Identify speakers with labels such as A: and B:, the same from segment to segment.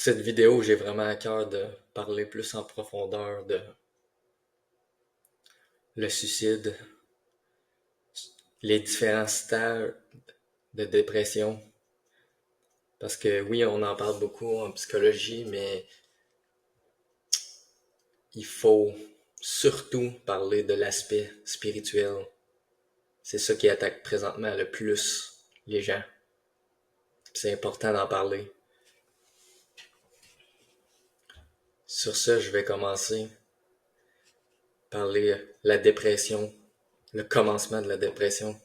A: Cette vidéo, j'ai vraiment à cœur de parler plus en profondeur de le suicide, les différents stades de dépression. Parce que oui, on en parle beaucoup en psychologie, mais il faut surtout parler de l'aspect spirituel. C'est ça qui attaque présentement le plus les gens. C'est important d'en parler. Sur ça, je vais commencer par parler de la dépression. Le commencement de la dépression,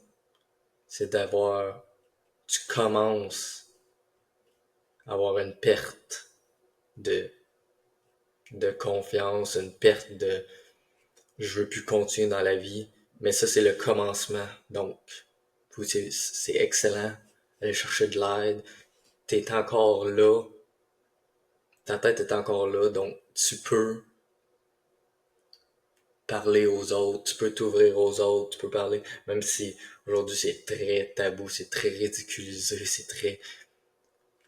A: c'est tu commences à avoir une perte de, de confiance, une perte de je veux plus continuer dans la vie. Mais ça, c'est le commencement. Donc, c'est excellent. Aller chercher de l'aide. T'es encore là. Ta tête est encore là. Donc, tu peux parler aux autres. Tu peux t'ouvrir aux autres. Tu peux parler. Même si aujourd'hui, c'est très tabou. C'est très ridiculisé. C'est très...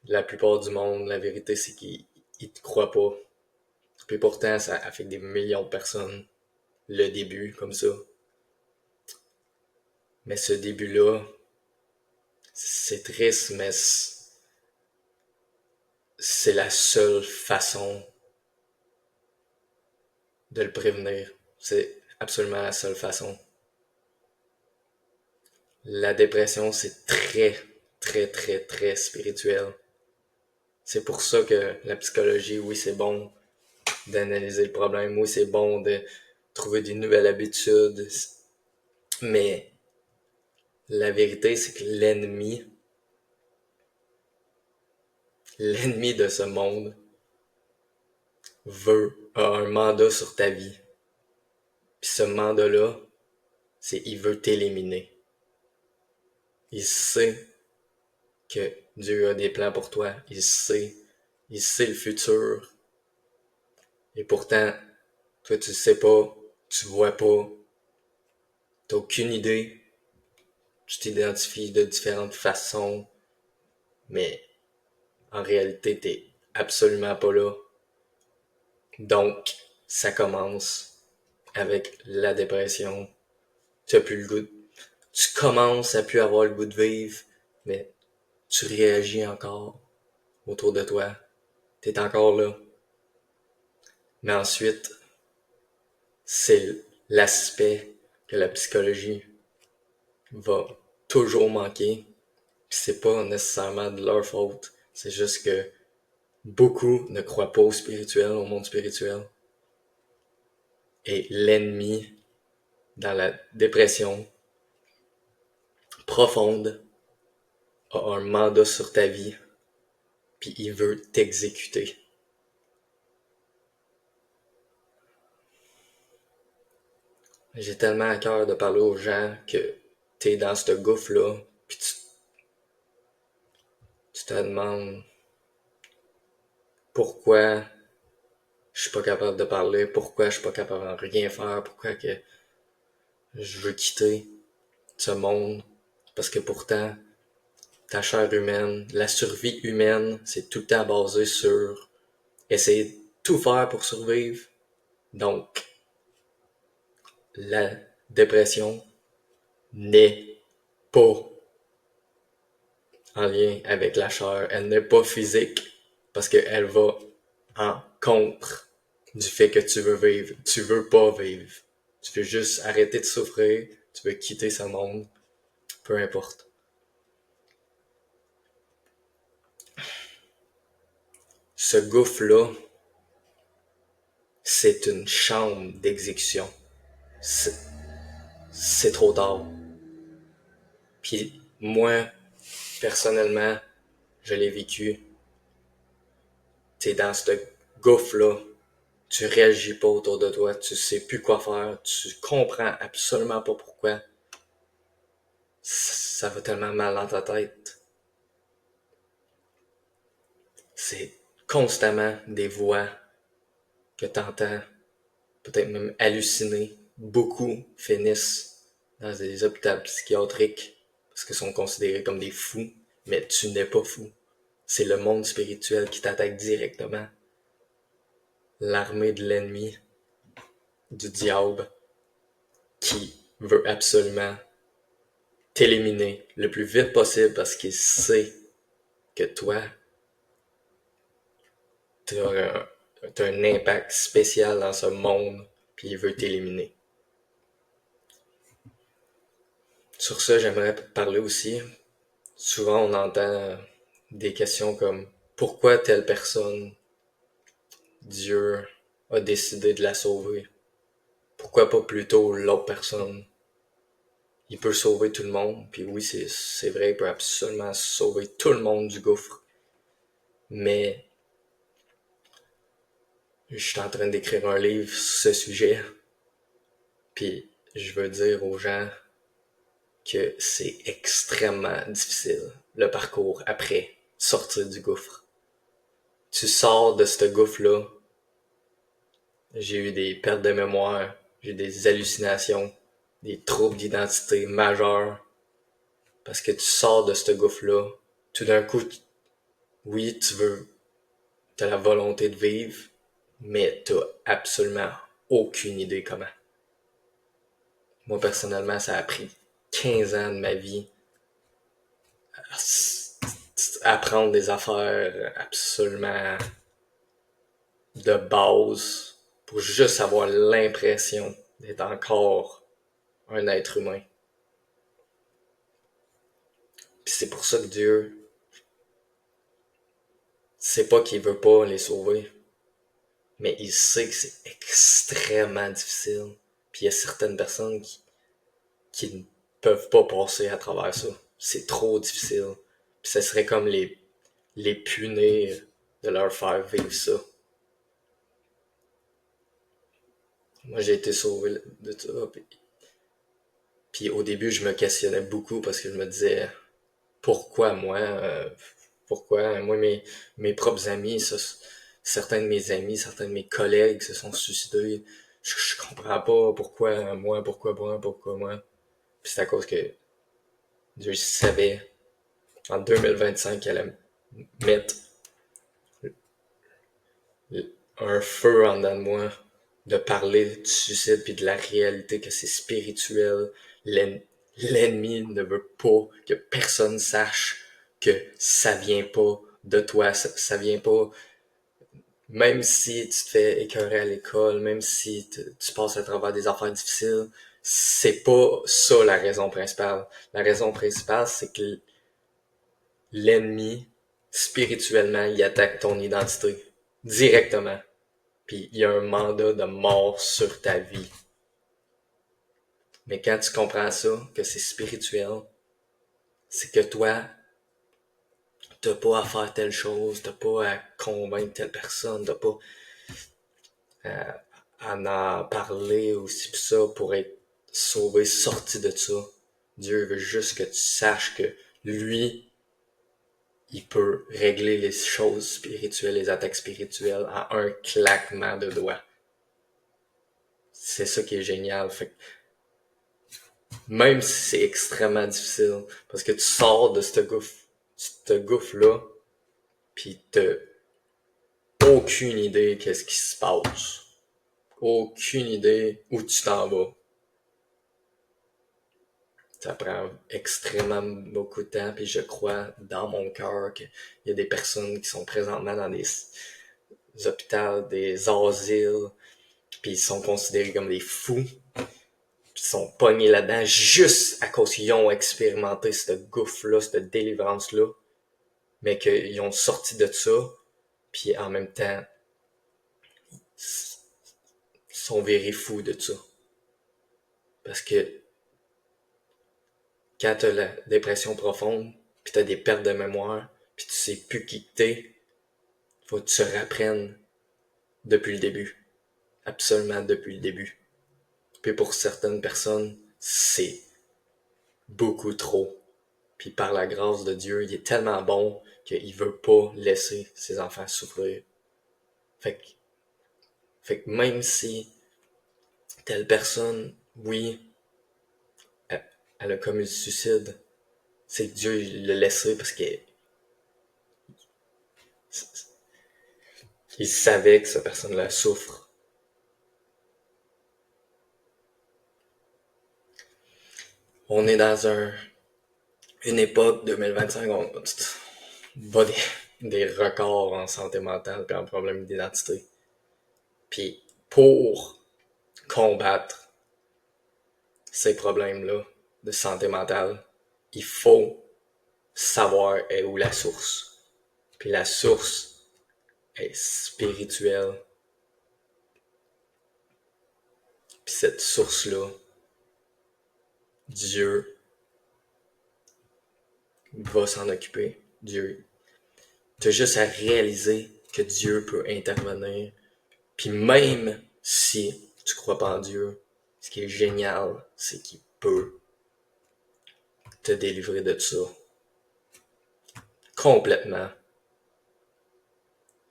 A: La plupart du monde, la vérité, c'est qu'ils te croient pas. Puis pourtant, ça affecte des millions de personnes. Le début, comme ça. Mais ce début-là, c'est triste, mais c'est la seule façon de le prévenir. C'est absolument la seule façon. La dépression, c'est très, très, très, très spirituel. C'est pour ça que la psychologie, oui, c'est bon d'analyser le problème, oui, c'est bon de trouver des nouvelles habitudes, mais la vérité, c'est que l'ennemi de ce monde a un mandat sur ta vie. Puis ce mandat-là, c'est il veut t'éliminer. Il sait que Dieu a des plans pour toi. Il sait le futur. Et pourtant, toi, tu sais pas, tu vois pas, t'as aucune idée. Tu t'identifies de différentes façons, mais en réalité, t'es absolument pas là. Donc, ça commence avec la dépression. Tu as plus le goût. Tu commences à plus avoir le goût de vivre, mais tu réagis encore autour de toi. T'es encore là. Mais ensuite, c'est l'aspect que la psychologie va toujours manquer. Puis c'est pas nécessairement de leur faute. C'est juste que beaucoup ne croient pas au spirituel, au monde spirituel. Et l'ennemi, dans la dépression profonde, a un mandat sur ta vie, puis il veut t'exécuter. J'ai tellement à cœur de parler aux gens que t'es dans ce gouffre-là, puis tu te demandes pourquoi je suis pas capable de parler, pourquoi je suis pas capable de rien faire, pourquoi que je veux quitter ce monde. Parce que pourtant, ta chair humaine, la survie humaine, c'est tout le temps basé sur essayer de tout faire pour survivre. Donc, la dépression n'est pas en lien avec la chair. Elle n'est pas physique parce qu'elle va en contre du fait que tu veux vivre. Tu veux pas vivre. Tu veux juste arrêter de souffrir. Tu veux quitter ce monde. Peu importe. Ce gouffre-là, c'est une chambre d'exécution. C'est trop tard. Puis moi, personnellement, je l'ai vécu. T'es dans ce gouffre-là. Tu réagis pas autour de toi. Tu sais plus quoi faire. Tu comprends absolument pas pourquoi. Ça va tellement mal dans ta tête. C'est constamment des voix que t'entends, peut-être même hallucinées. Beaucoup finissent dans des hôpitaux psychiatriques parce qu'ils sont considérés comme des fous, mais tu n'es pas fou. c'est le monde spirituel qui t'attaque directement. L'armée de l'ennemi, du diable, qui veut absolument t'éliminer le plus vite possible parce qu'il sait que toi, t'as un impact spécial dans ce monde, puis il veut t'éliminer. Sur ça, j'aimerais parler aussi. Souvent, on entend des questions comme pourquoi telle personne, Dieu a décidé de la sauver? Pourquoi pas plutôt l'autre personne? Il peut sauver tout le monde, puis oui, c'est vrai, il peut absolument sauver tout le monde du gouffre. Mais je suis en train d'écrire un livre sur ce sujet, puis je veux dire aux gens que c'est extrêmement difficile, le parcours après sortir du gouffre. Tu sors de ce gouffre-là, j'ai eu des pertes de mémoire, j'ai eu des hallucinations, des troubles d'identité majeurs, parce que tu sors de ce gouffre-là, tout d'un coup, oui, t'as la volonté de vivre, mais t'as absolument aucune idée comment. Moi, personnellement, ça a pris 15 ans de ma vie à apprendre des affaires absolument de base pour juste avoir l'impression d'être encore un être humain. Puis c'est pour ça que Dieu, c'est pas qu'il veut pas les sauver, mais il sait que c'est extrêmement difficile. Puis il y a certaines personnes qui ne peuvent pas passer à travers ça. C'est trop difficile. Puis ça serait comme les punir de leur faire vivre ça. Moi, j'ai été sauvé de ça. Puis au début, je me questionnais beaucoup parce que je me disais, pourquoi moi? Pourquoi moi, mes propres amis, certains de mes amis, certains de mes collègues se sont suicidés. Je comprends pas pourquoi moi, pourquoi moi, pourquoi moi. Puis c'est à cause que Dieu savait en 2025 qu'elle allait mettre un feu en dedans de moi, de parler du suicide puis de la réalité que c'est spirituel. L'ennemi ne veut pas que personne sache que ça vient pas de toi, ça vient pas, même si tu te fais écœurer à l'école, même si tu passes à travers des affaires difficiles, c'est pas ça la raison principale. La raison principale, c'est que l'ennemi, spirituellement, il attaque ton identité directement. Puis il y a un mandat de mort sur ta vie. Mais quand tu comprends ça, que c'est spirituel, c'est que toi, t'as pas à faire telle chose, t'as pas à convaincre telle personne, t'as pas à en parler aussi pis ça pour être sauvé, sorti de ça. Dieu veut juste que tu saches que lui, il peut régler les choses spirituelles, les attaques spirituelles à un claquement de doigts. C'est ça qui est génial. Fait que même si c'est extrêmement difficile, parce que tu sors de ce gouffre-là, pis t'as aucune idée qu'est-ce qui se passe. Aucune idée où tu t'en vas. Ça prend extrêmement beaucoup de temps, puis je crois dans mon cœur qu'il y a des personnes qui sont présentement dans des hôpitaux, des asiles, puis ils sont considérés comme des fous, puis ils sont pognés là-dedans juste à cause qu'ils ont expérimenté ce gouffre-là, cette délivrance-là, mais qu'ils ont sorti de ça, puis en même temps, sont virés fous de ça. Parce que quand t'as la dépression profonde, puis t'as des pertes de mémoire, puis tu sais plus qui t'es, faut que tu rapprennes depuis le début. Absolument depuis le début. Puis pour certaines personnes, c'est beaucoup trop. Puis par la grâce de Dieu, il est tellement bon qu'il veut pas laisser ses enfants souffrir. Fait que même si telle personne, oui, elle a commis le suicide, c'est que Dieu l'a laissé parce qu'il Il savait que cette personne-là souffre. On est dans une époque 2025, on bat des records en santé mentale et en problème d'identité. Puis pour combattre ces problèmes-là de santé mentale, il faut savoir est où la source. Puis la source est spirituelle. Puis cette source-là, Dieu va s'en occuper. Dieu. T'as juste à réaliser que Dieu peut intervenir. Puis même si tu crois pas en Dieu, ce qui est génial, c'est qu'il peut te délivrer de ça. Complètement.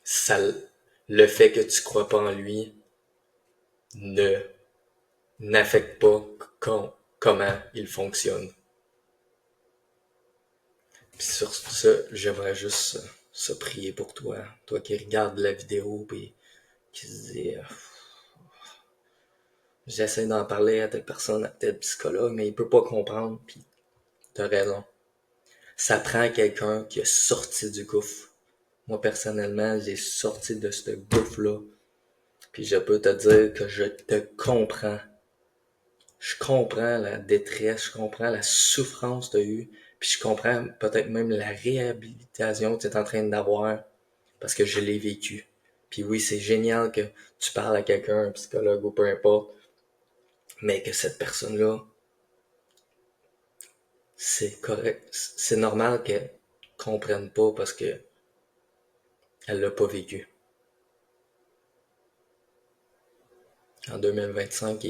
A: Ça, le fait que tu crois pas en lui n'affecte pas comment il fonctionne. Puis sur ça, j'aimerais juste ça prier pour toi. Toi qui regardes la vidéo et qui se dit j'essaie d'en parler à telle personne, à tel psychologue, mais il peut pas comprendre, puis t'as raison. Ça prend quelqu'un qui a sorti du gouffre. Moi, personnellement, j'ai sorti de ce gouffre-là. Puis je peux te dire que je te comprends. Je comprends la détresse, je comprends la souffrance que tu as eue, puis je comprends peut-être même la réhabilitation que tu es en train d'avoir, parce que je l'ai vécu. Puis oui, c'est génial que tu parles à quelqu'un, un psychologue ou peu importe, mais que cette personne-là, c'est correct, c'est normal qu'elle comprenne pas parce que elle l'a pas vécu. En 2025,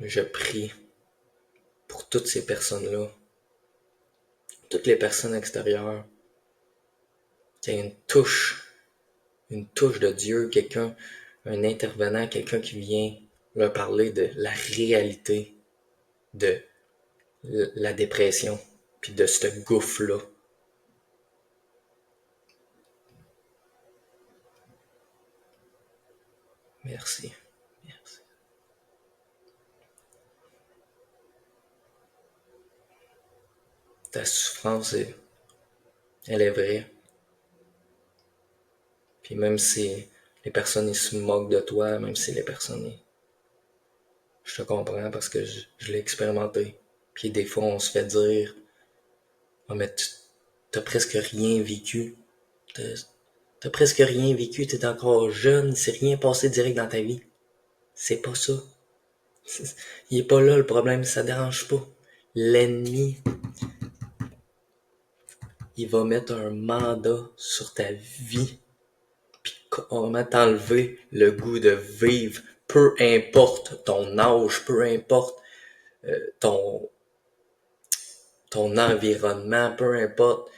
A: je prie pour toutes ces personnes-là, toutes les personnes extérieures, qu'il y ait une touche de Dieu, quelqu'un, un intervenant, quelqu'un qui vient leur parler de la réalité de la dépression, puis de ce gouffre-là. Merci. Merci. Ta souffrance, elle est vraie. Puis même si les personnes ils se moquent de toi, même si les personnes, je te comprends parce que je l'ai expérimenté. Puis des fois, on se fait dire, oh, mais t'as presque rien vécu. T'as presque rien vécu, t'es encore jeune, il s'est rien passé direct dans ta vie. C'est pas ça. Il est pas là le problème, ça dérange pas. L'ennemi, il va mettre un mandat sur ta vie, puis comment t'enlever le goût de vivre, peu importe ton âge, peu importe ton, ton environnement, peu importe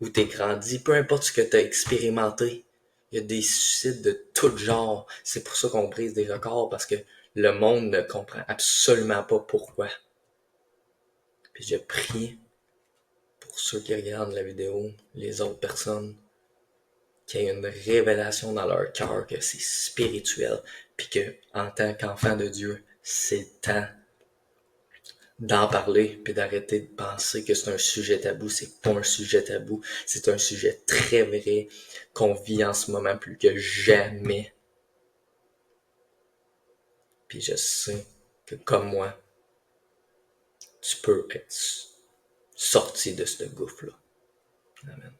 A: où t'es grandi, peu importe ce que t'as expérimenté. Il y a des suicides de tout genre. C'est pour ça qu'on brise des records, parce que le monde ne comprend absolument pas pourquoi. Puis je prie pour ceux qui regardent la vidéo, les autres personnes, qu'il y ait une révélation dans leur cœur que c'est spirituel, puis que en tant qu'enfant de Dieu, c'est temps d'en parler, puis d'arrêter de penser que c'est un sujet tabou. C'est pas un sujet tabou, c'est un sujet très vrai qu'on vit en ce moment plus que jamais. Puis je sais que comme moi, tu peux être sorti de ce gouffre-là. Amen.